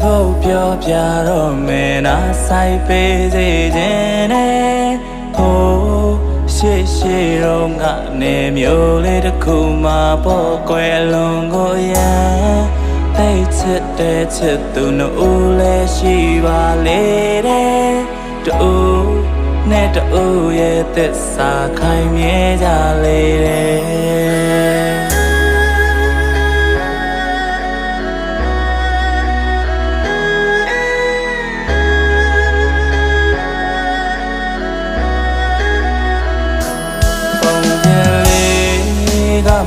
ထုတ်ပြောပြတော့မယ်နာဆိုင်ပေးစေခြင်းနဲ့ဟိုးရှေ့ရှေ့တော့ကနေမျိုးလေးတစ်ခုမှပေါ်ကွယ်လွန်ကိုရန်သိချစ်တဲ့ချစ်သူနှုတ်လည်းရှိပါလေတဲ့တူနဲ့တူရဲ့သစ္စာခိုင်မြဲကြလေတဲ့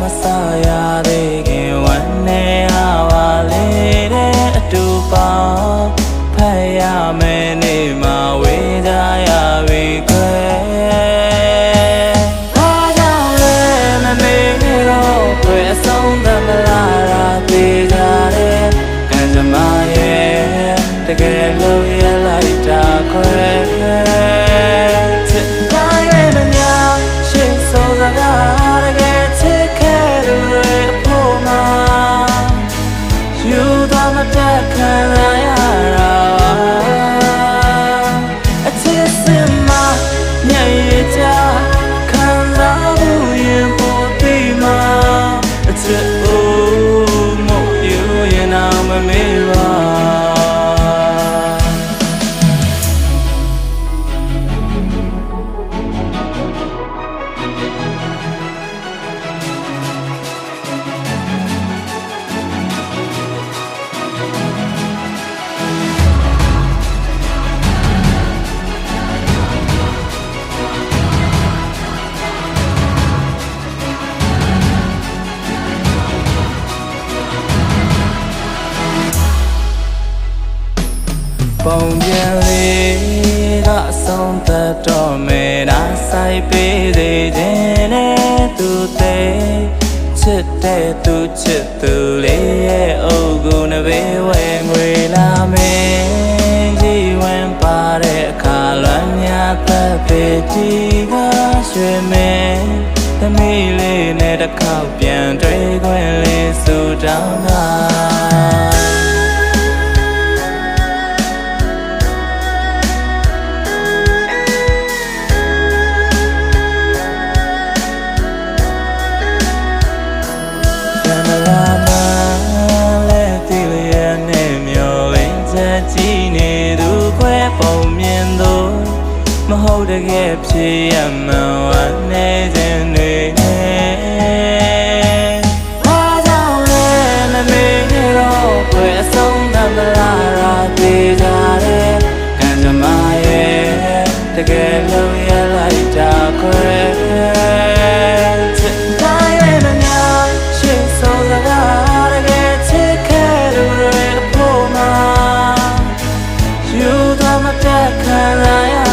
မဆရာသေးခင်ဝမ်းနေပါလေတဲ့အတူပေါင်းဖတ်ရမယ်နေမှာဝေးကြရပြီခွဲဘာကြောင့်လဲမမေ့တော့ခွဲအဆုံးသတ်မလားရာသေးကြတယ်ကံကြမ္မာရဲ့တကယ်လို့ရလိုက်တာခွဲချစ်တိုင်းရဲ့မများရှေ့ဆုံးစကားတကယ်တက်ခံရတာအချစ်စင်မညရကြခံစားမှုရင်ပေါ်ပြီးမှအချစ်ဦးမပြူရင်အောင်မမေ့ပါပုံပြန်လေးကအဆုံးသတ်တော့မယ်နာဆိုင်ပေးသေးခြင်းနဲ့သူသေးချစ်တဲ့သူချစ်သူလေးရဲ့အုပ်ကိုနှဘေးဝဲငွေလာမယ်ကြီးဝင်ပါတဲ့အခါလွမ်းများသက်ပေကြီးကရွှေမယ်သမီးလေးနဲ့တစ်ခေါက်ပြန်တွေ့ခွင့်လေးဆူတောင်းတာမဟုတ်တကယ်ဖြစ်ရမှန်ဝမ်းနေခြင်းတွေဘာကြောင့်လဲမမေ့တော့ခွဲအဆုံးသတ်မလားရာသေးကြတယ်ကံကြမ္မာရဲ့တကယ်လို့ရလိုက်တာခွဲချစ်တိုင်းရဲ့မများရှေ့ဆုံးစကားတကယ်ချစ်ခဲ့သူတွေအဖို့မှာယူသွားမတက်ခံရ